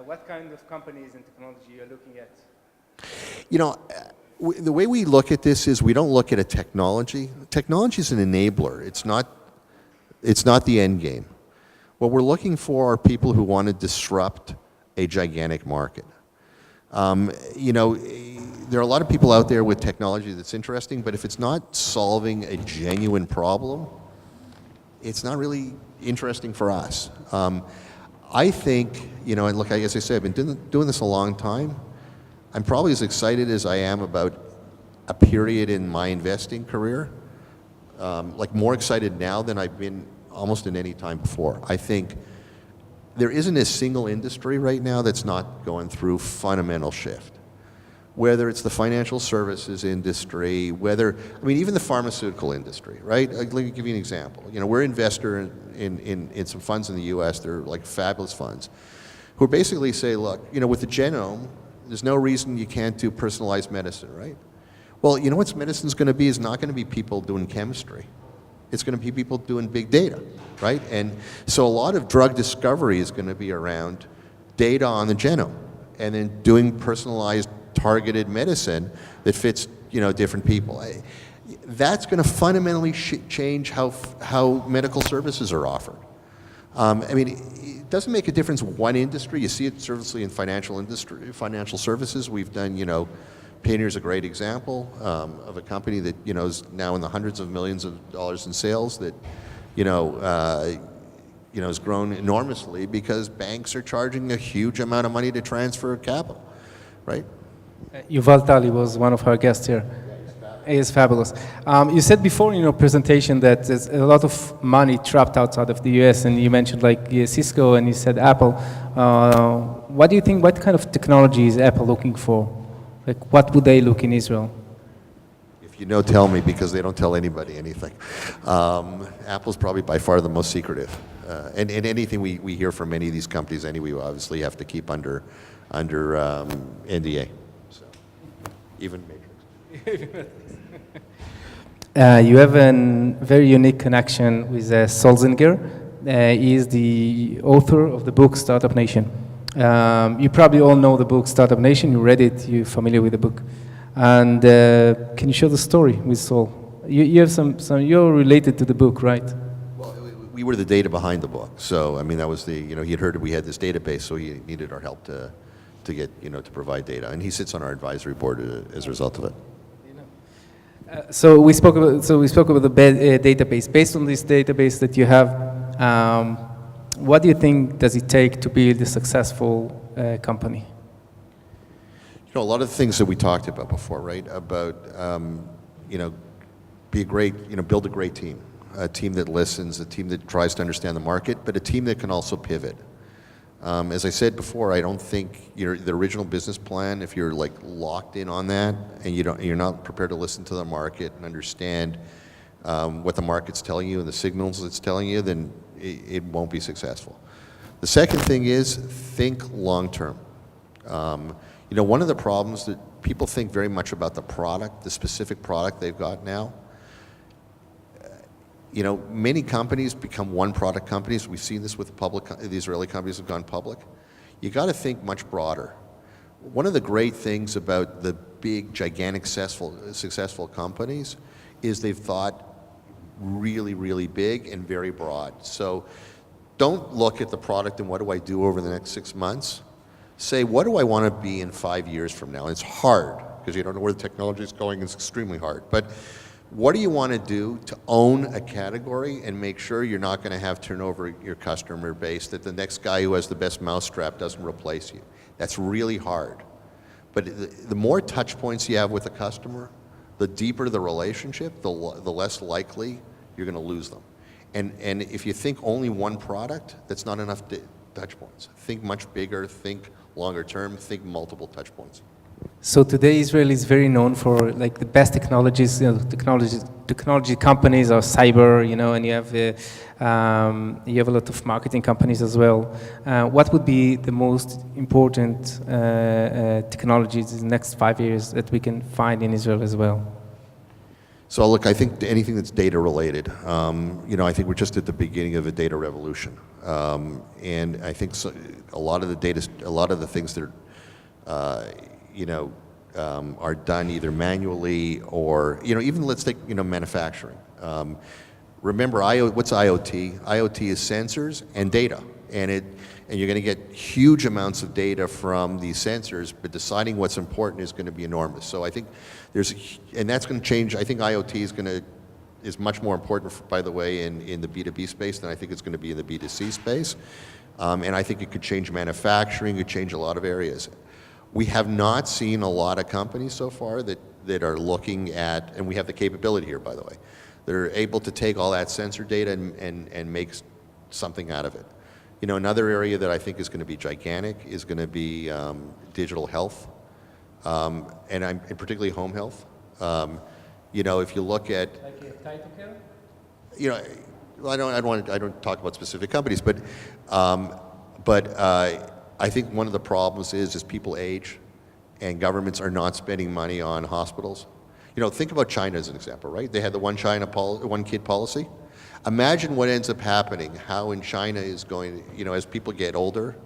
[SPEAKER 1] What kind of companies and technology you're looking at?
[SPEAKER 2] The way we look at this is we don't look at a technology. Technology is an enabler. It's not the end game. What we're looking for are people who want to disrupt a gigantic market. You know, there are a lot of people out there with technology that's interesting, but if it's not solving a genuine problem, it's not really interesting for us. I think, you know, and look, as I said, I've been doing this a long time. I'm probably as excited as I am about a period in my investing career, like more excited now than I've been almost in any time before. I think there isn't a single industry right now that's not going through fundamental shift. Whether it's the financial services industry, whether, I mean, even the pharmaceutical industry, right? Let me give you an example. You know, we're an investor in some funds in the US, they're like fabulous funds, who basically say, look, you know, with the genome, there's no reason you can't do personalized medicine, right? Well, you know what medicine's gonna be is not gonna be people doing chemistry. It's gonna be people doing big data, right? And so a lot of drug discovery is gonna be around data on the genome, and then doing personalized targeted medicine that fits, you know, different people. That's going to fundamentally change how medical services are offered. I mean, it doesn't make a difference one industry. You see it certainly in financial services. We've done, you know, Payoneer's a great example of a company that, you know, is now in the hundreds of millions of dollars in sales that, you know, has grown enormously because banks are charging a huge amount of money to transfer capital, right?
[SPEAKER 1] Yuval Tali was one of our guests here. He is fabulous. You said before in your presentation that there's a lot of money trapped outside of the US, and you mentioned like Cisco and you said Apple. What do you think, what kind of technology is Apple looking for? Like what would they look in Israel?
[SPEAKER 2] If you know, tell me, because they don't tell anybody anything. Apple's probably by far the most secretive. And anything we hear from any of these companies anyway, we obviously have to keep under NDA. So, even Matrix.
[SPEAKER 1] You have a very unique connection with Solzinger. He is the author of the book Startup Nation. You probably all know the book Startup Nation. You read it. You're familiar with the book. And can you share the story with Sol? You have some. You're related to the book, right?
[SPEAKER 2] Well, we were the data behind the book. So I mean, that was the, you know, he had heard we had this database, so he needed our help to get, you know, to provide data, and he sits on our advisory board as a result of it.
[SPEAKER 1] So we spoke about the database. Based on this database that you have, what do you think does it take to build a successful company?
[SPEAKER 2] You know, a lot of the things that we talked about before, right? About you know, build a great team, a team that listens, a team that tries to understand the market, but a team that can also pivot. As I said before, I don't think the original business plan, if you're like locked in on that and you're not prepared to listen to the market and understand what the market's telling you and the signals it's telling you, then it won't be successful. The second thing is think long term. You know, one of the problems that people think very much about the product, the specific product they've got now. You know, many companies become one product companies. We've seen this with the Israeli companies have gone public. You got to think much broader. One of the great things about the big, gigantic, successful companies is they've thought really, really big and very broad. So don't look at the product and what do I do over the next 6 months. Say, what do I want to be in 5 years from now? And it's hard because you don't know where the technology is going. It's extremely hard. But what do you want to do to own a category and make sure you're not going to have turnover your customer base, that the next guy who has the best mousetrap doesn't replace you? That's really hard. But the more touch points you have with a customer, the deeper the relationship, the less likely you're going to lose them. And if you think only one product, that's not enough touch points. Think much bigger, think longer term, think multiple touch points.
[SPEAKER 1] So today Israel is very known for like the best technologies. You know, technology companies are cyber, you know, and you have a lot of marketing companies as well. What would be the most important technologies in the next 5 years that we can find in Israel as well?
[SPEAKER 2] So look, I think anything that's data related, you know, I think we're just at the beginning of a data revolution, and I think a lot of the things that are, you know, are done either manually or, you know, even let's take, you know, manufacturing. Remember, what's IoT? IoT is sensors and data, and you're going to get huge amounts of data from these sensors, but deciding what's important is going to be enormous. So I think and that's going to change. I think IoT is much more important, by the way, in the B2B space than I think it's going to be in the B2C space. And I think it could change manufacturing, it could change a lot of areas. We have not seen a lot of companies so far that are looking at, and we have the capability here, by the way, they're able to take all that sensor data and make something out of it. You know, another area that I think is going to be gigantic is going to be digital health, and particularly home health. You know, if you look at, you know, I don't talk about specific companies, but I think one of the problems is people age, and governments are not spending money on hospitals. You know, think about China as an example, right? They had the one kid policy. Imagine what ends up happening, how in China is going, you know, as people get older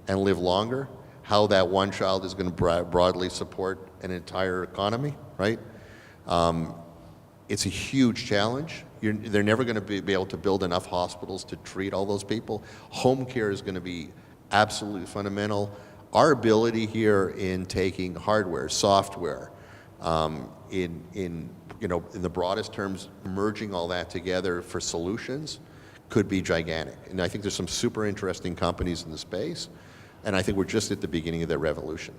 [SPEAKER 2] and live longer, how that one child is going to broadly support an entire economy, right? It's a huge challenge. They're never going to be able to build enough hospitals to treat all those people. Home care is going to be absolutely fundamental. Our ability here in taking hardware, software, in the broadest terms, merging all that together for solutions could be gigantic. And I think there's some super interesting companies in the space, and I think we're just at the beginning of their revolution.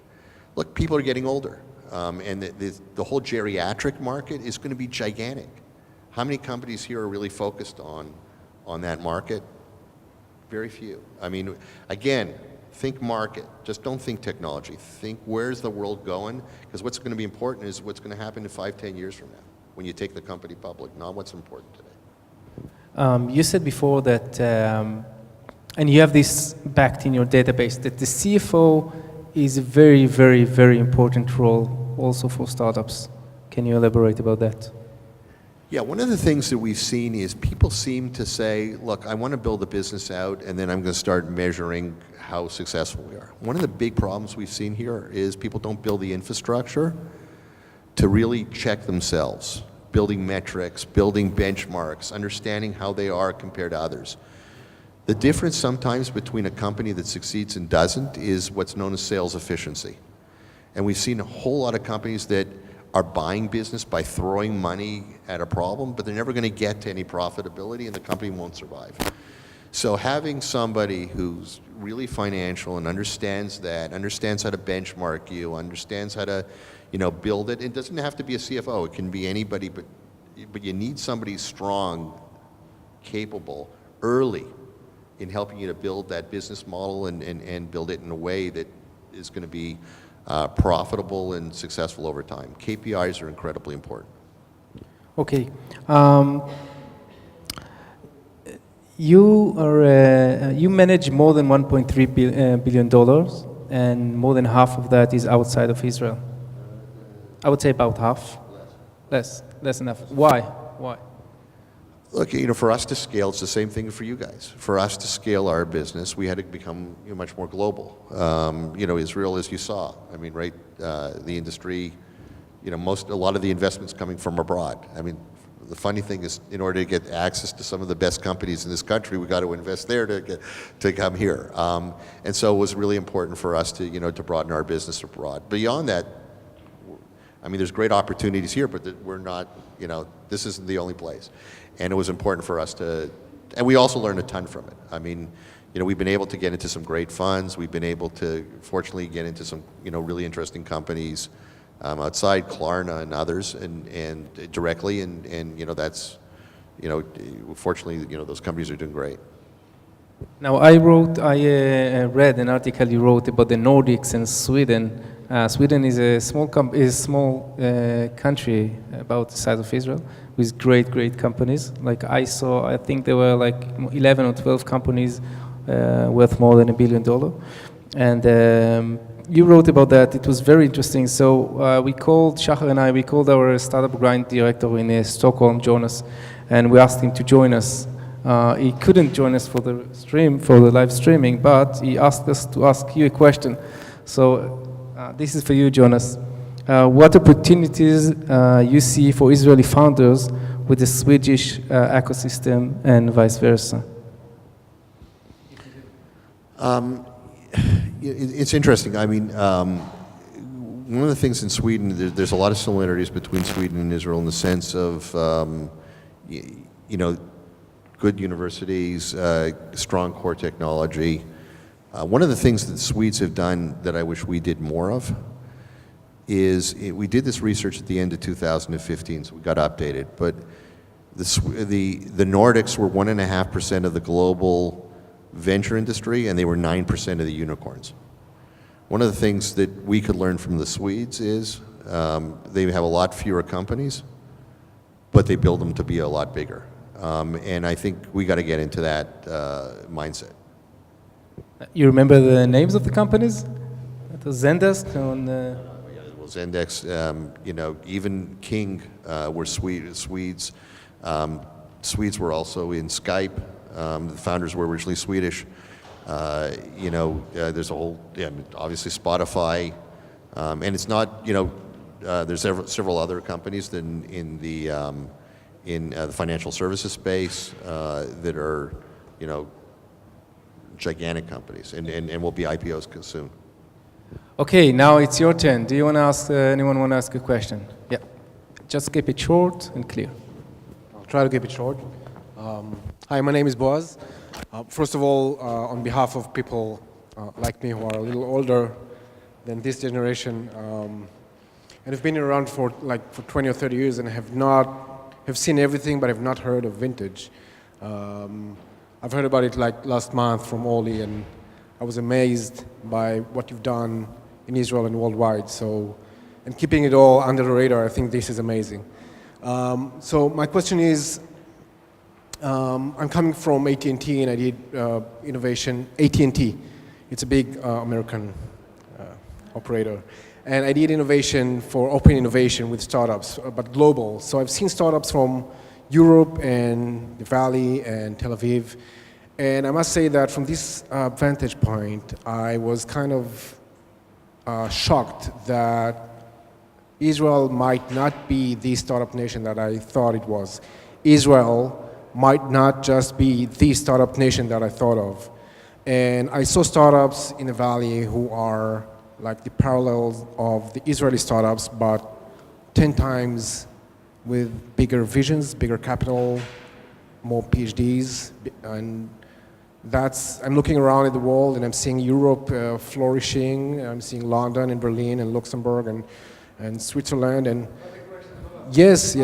[SPEAKER 2] Look, people are getting older, and the whole geriatric market is going to be gigantic. How many companies here are really focused on that market? Very few. I mean, again, think market. Just don't think technology. Think where's the world going? Because what's going to be important is what's going to happen in 5-10 years from now when you take the company public, not what's important today.
[SPEAKER 1] You said before that, and you have this backed in your database, that the CFO is a very, very, very important role also for startups. Can you elaborate about that?
[SPEAKER 2] Yeah, one of the things that we've seen is people seem to say, look, I want to build a business out and then I'm going to start measuring how successful we are. One of the big problems we've seen here is people don't build the infrastructure to really check themselves, building metrics, building benchmarks, understanding how they are compared to others. The difference sometimes between a company that succeeds and doesn't is what's known as sales efficiency. And we've seen a whole lot of companies that are buying business by throwing money at a problem, but they're never going to get to any profitability and the company won't survive. So having somebody who's really financial and understands that, understands how to benchmark you, understands how to, build it. It doesn't have to be a CFO. It can be anybody, but you need somebody strong, capable, early in helping you to build that business model and build it in a way that is going to be profitable and successful over time. KPIs are incredibly important.
[SPEAKER 1] Okay. You manage more than $1.3 billion, and more than half of that is outside of Israel. I would say about half. Less enough. Why?
[SPEAKER 2] Look, for us to scale, it's the same thing for you guys. For us to scale our business, we had to become much more global. Israel, as you saw, right? The industry, a lot of the investments coming from abroad. The funny thing is, in order to get access to some of the best companies in this country, we got to invest there to come here. And so it was really important for us to broaden our business abroad. Beyond that, there's great opportunities here, but we're not, this isn't the only place. And it was important for us and we also learned a ton from it. We've been able to get into some great funds. We've been able to, fortunately, get into some, really interesting companies outside Klarna and others, and directly, and that's, fortunately, those companies are doing great.
[SPEAKER 1] Now, I read an article you wrote about the Nordics and Sweden. Sweden is a small country about the size of Israel, with great companies. Like I think there were like 11 or 12 companies worth more than $1 billion. And you wrote about that. It was very interesting. So Shachar and we called our startup grind director in Stockholm, Jonas, and we asked him to join us. He couldn't join us for the live streaming, but he asked us to ask you a question. So this is for you, Jonas. What opportunities you see for Israeli founders with the Swedish ecosystem and vice versa?
[SPEAKER 2] It's interesting. I mean, one of the things in Sweden, there's a lot of similarities between Sweden and Israel in the sense of, good universities, strong core technology. One of the things that the Swedes have done that I wish we did more of is we did this research at the end of 2015, so we got updated. But the Nordics were 1.5% of the global venture industry, and they were 9% of the unicorns. One of the things that we could learn from the Swedes is they have a lot fewer companies, but they build them to be a lot bigger. And I think we got to get into that mindset.
[SPEAKER 1] You remember the names of the companies? It was Zendesk and...
[SPEAKER 2] Well, Zendesk, even King were Swedes. Swedes were also in Skype. The founders were originally Swedish. There's a whole, obviously Spotify, and it's not, there's several other companies in the financial services space that are, gigantic companies, and will be IPOs soon.
[SPEAKER 1] Okay, now it's your turn. Do you want to ask, anyone want to ask a question? Yeah, just keep it short and clear.
[SPEAKER 4] I'll try to keep it short. Hi, my name is Boaz. First of all, on behalf of people like me who are a little older than this generation, and have been around for 20 or 30 years and have seen everything but have not heard of vintage. I've heard about it last month from Oli, and I was amazed by what you've done in Israel and worldwide. So, and keeping it all under the radar, I think this is amazing. So my question is, I'm coming from AT&T, and I did innovation. AT&T, it's a big American operator. And I did innovation for open innovation with startups, but global. So I've seen startups from Europe and the Valley and Tel Aviv. And I must say that from this vantage point, I was kind of shocked that Israel might not be the startup nation that I thought it was. Israel might not just be the startup nation that I thought of. And I saw startups in the Valley who are like the parallels of the Israeli startups, but 10 times with bigger visions, bigger capital, more PhDs. And I'm looking around at the world and I'm seeing Europe flourishing. I'm seeing London and Berlin and Luxembourg and Switzerland. And yes.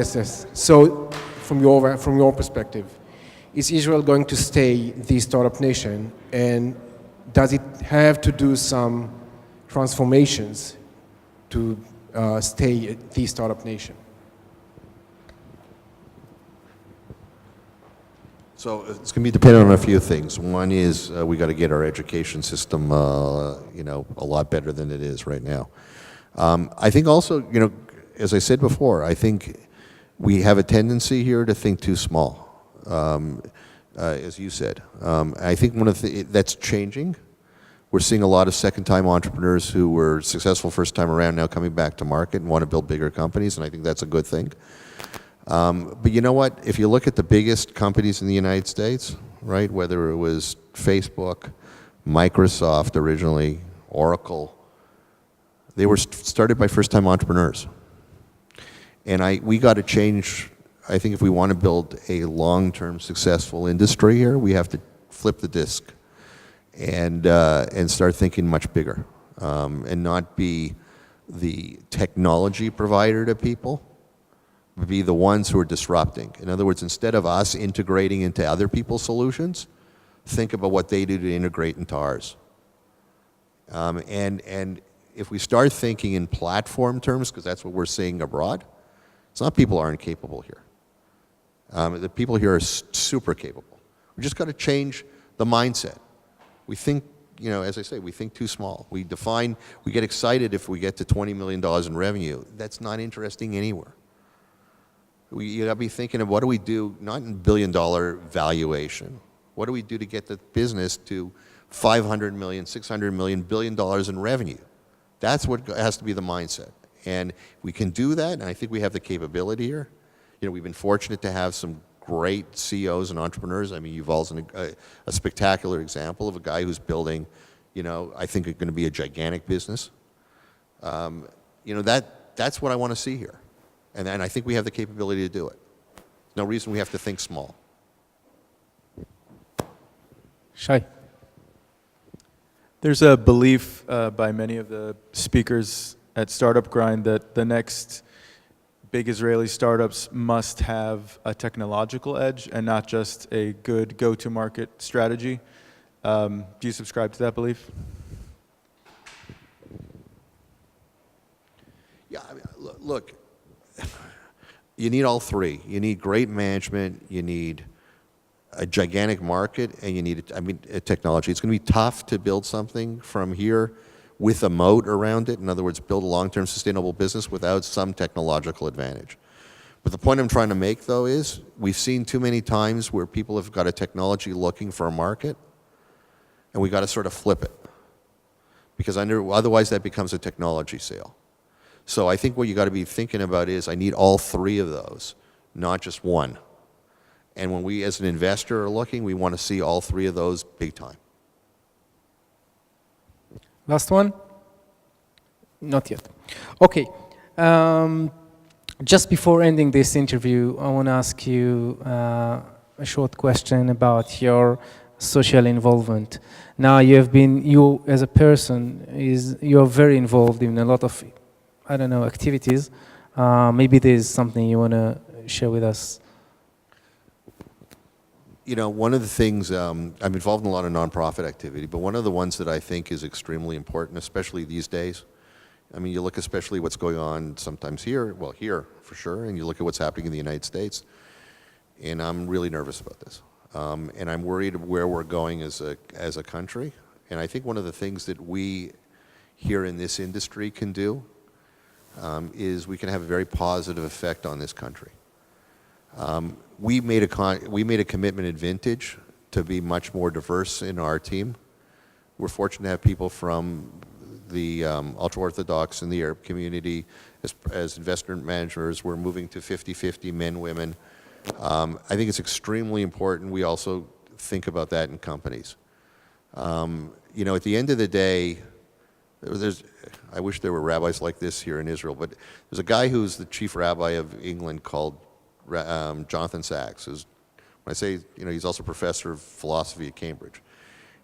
[SPEAKER 4] So from your perspective, is Israel going to stay the startup nation, and does it have to do some transformations to stay the startup nation?
[SPEAKER 2] So it's going to be dependent on a few things. One is we got to get our education system, a lot better than it is right now. I think also, as I said before, I think we have a tendency here to think too small, as you said. I think one of that's changing. We're seeing a lot of second-time entrepreneurs who were successful first time around now coming back to market and want to build bigger companies, and I think that's a good thing. But you know what? If you look at the biggest companies in the United States, right, whether it was Facebook, Microsoft originally, Oracle, they were started by first-time entrepreneurs. And we got to change. I think if we want to build a long-term successful industry here, we have to flip the disc and start thinking much bigger, and not be the technology provider to people, but be the ones who are disrupting. In other words, instead of us integrating into other people's solutions, think about what they do to integrate into ours. And if we start thinking in platform terms, because that's what we're seeing abroad, it's not people aren't capable here. The people here are super capable. We just got to change the mindset. We think, as I say, we think too small. We get excited if we get to $20 million in revenue. That's not interesting anywhere. You got to be thinking of what do we do, not in billion-dollar valuation. What do we do to get the business to $500 million, $600 million, $1 billion in revenue? That's what has to be the mindset. And we can do that, and I think we have the capability here. We've been fortunate to have some great CEOs and entrepreneurs. I mean, Yuval's a spectacular example of a guy who's building, I think it's going to be a gigantic business. That's what I want to see here. And I think we have the capability to do it. No reason we have to think small.
[SPEAKER 1] Shai.
[SPEAKER 5] There's a belief by many of the speakers at Startup Grind that the next big Israeli startups must have a technological edge and not just a good go-to-market strategy. Do you subscribe to that belief?
[SPEAKER 2] Yeah, I mean, look, you need all three. You need great management, you need a gigantic market, and you need, a technology. It's going to be tough to build something from here with a moat around it. In other words, build a long-term sustainable business without some technological advantage. But the point I'm trying to make, though, is we've seen too many times where people have got a technology looking for a market, and we got to sort of flip it. Because otherwise that becomes a technology sale. So I think what you got to be thinking about is I need all three of those, not just one. And when we, as an investor, are looking, we want to see all three of those big time.
[SPEAKER 1] Last one? Not yet. Okay. Just before ending this interview, I want to ask you a short question about your social involvement. Now you as a person, you're very involved in a lot of, activities. Maybe there's something you want to share with us.
[SPEAKER 2] One of the things, I'm involved in a lot of nonprofit activity, but one of the ones that I think is extremely important, especially these days, you look especially what's going on sometimes here for sure, and you look at what's happening in the United States, and I'm really nervous about this. And I'm worried where we're going as a country. And I think one of the things that we here in this industry can do is we can have a very positive effect on this country. We made a commitment at Vintage to be much more diverse in our team. We're fortunate to have people from the ultra-Orthodox and the Arab community as investment managers. We're moving to 50-50 men, women. I think it's extremely important we also think about that in companies. At the end of the day, I wish there were rabbis like this here in Israel, but there's a guy who's the chief rabbi of England called Jonathan Sachs. When I say, he's also professor of philosophy at Cambridge.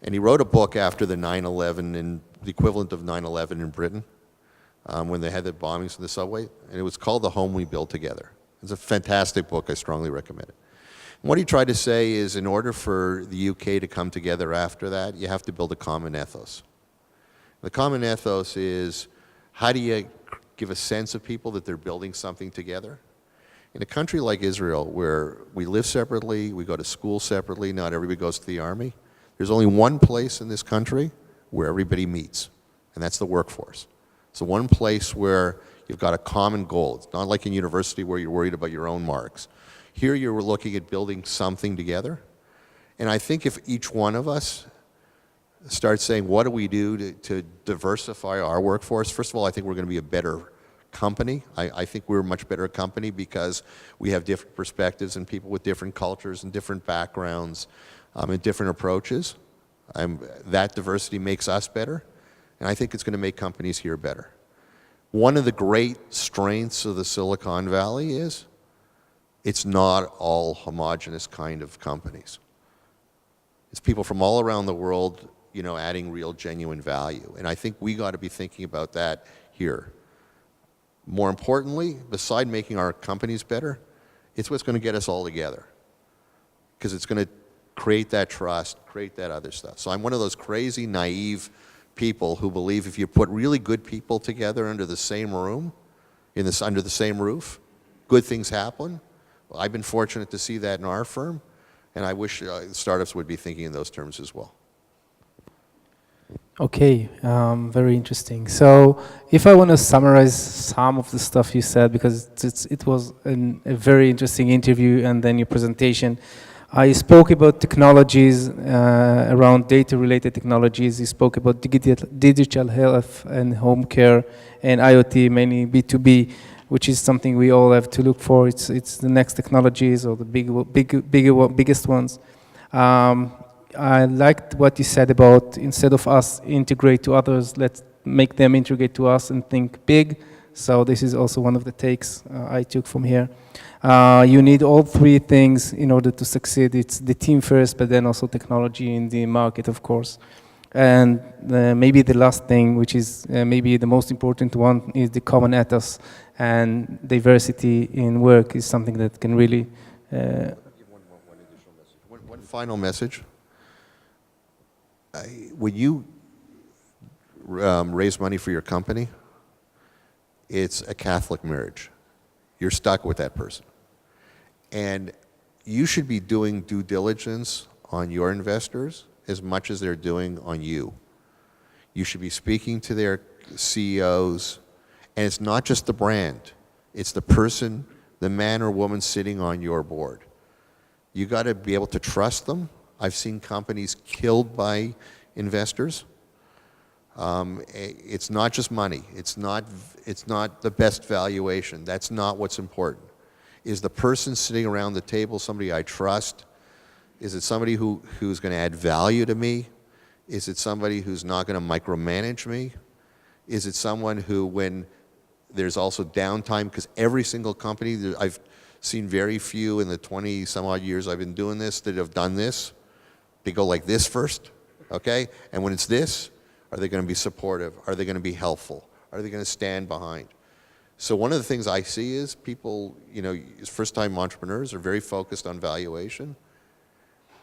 [SPEAKER 2] And he wrote a book after the 9/11, and the equivalent of 9/11 in Britain, when they had the bombings in the subway, and it was called The Home We Build Together. It's a fantastic book. I strongly recommend it. And what he tried to say is in order for the UK to come together after that, you have to build a common ethos. The common ethos is how do you give a sense of people that they're building something together? In a country like Israel, where we live separately, we go to school separately, not everybody goes to the army, there's only one place in this country where everybody meets, and that's the workforce. So one place where you've got a common goal. It's not like in university where you're worried about your own marks. Here you're looking at building something together. And I think if each one of us starts saying, what do we do to diversify our workforce? First of all, I think we're going to be a better company. I think we're a much better company because we have different perspectives and people with different cultures and different backgrounds and different approaches. That diversity makes us better, and I think it's going to make companies here better. One of the great strengths of the Silicon Valley is it's not all homogenous kind of companies. It's people from all around the world, adding real genuine value. And I think we got to be thinking about that here. More importantly, beside making our companies better, it's what's going to get us all together. Because it's going to create that trust, create that other stuff. So I'm one of those crazy, naive people who believe if you put really good people together under the same room, under the same roof, good things happen. Well, I've been fortunate to see that in our firm, and I wish startups would be thinking in those terms as well.
[SPEAKER 1] Okay, very interesting. So if I want to summarize some of the stuff you said, because it was a very interesting interview and then your presentation, I spoke about technologies, around data-related technologies. You spoke about digital health and home care and IoT, mainly B2B. which is something we all have to look for. It's the next technologies or the biggest ones. I liked what you said about instead of us integrate to others, let's make them integrate to us and think big. So this is also one of the takes I took from here. You need all three things in order to succeed. It's the team first, but then also technology in the market, of course. And maybe the last thing, which is maybe the most important one, is the common ethos. And diversity in work is something that can really...
[SPEAKER 2] One additional message. One final message. When you raise money for your company, it's a Catholic marriage. You're stuck with that person. And you should be doing due diligence on your investors as much as they're doing on you. You should be speaking to their CEOs, and it's not just the brand. It's the person, the man or woman sitting on your board. You got to be able to trust them. I've seen companies killed by investors. It's not just money. It's not the best valuation. That's not what's important. Is the person sitting around the table somebody I trust? Is it somebody who's going to add value to me? Is it somebody who's not going to micromanage me? Is it someone who, when there's also downtime, because every single company, I've seen very few in the 20 some odd years I've been doing this that have done this. They go like this first, okay? And when it's this, are they going to be supportive? Are they going to be helpful? Are they going to stand behind? So one of the things I see is people, first-time entrepreneurs are very focused on valuation.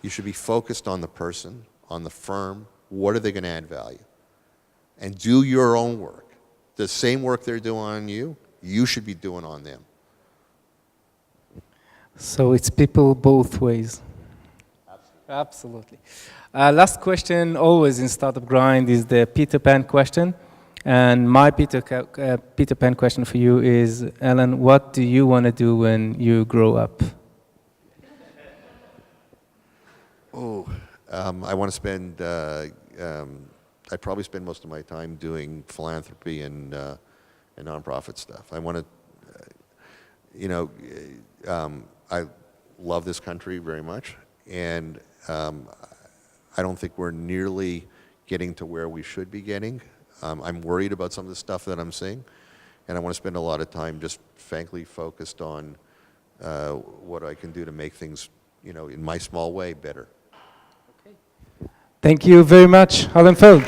[SPEAKER 2] You should be focused on the person, on the firm. What are they going to add value? And do your own work. The same work they're doing on you, you should be doing on them.
[SPEAKER 1] So it's people both ways. Absolutely. Last question always in Startup Grind is the Peter Pan question. And my Peter Pan question for you is, Alan, what do you want to do when you grow up?
[SPEAKER 2] I want to spend, I probably spend most of my time doing philanthropy and nonprofit stuff. I want to, I love this country very much, and I don't think we're nearly getting to where we should be getting. I'm worried about some of the stuff that I'm seeing, and I want to spend a lot of time just frankly focused on what I can do to make things, in my small way, better.
[SPEAKER 1] Thank you very much, Alan Feld.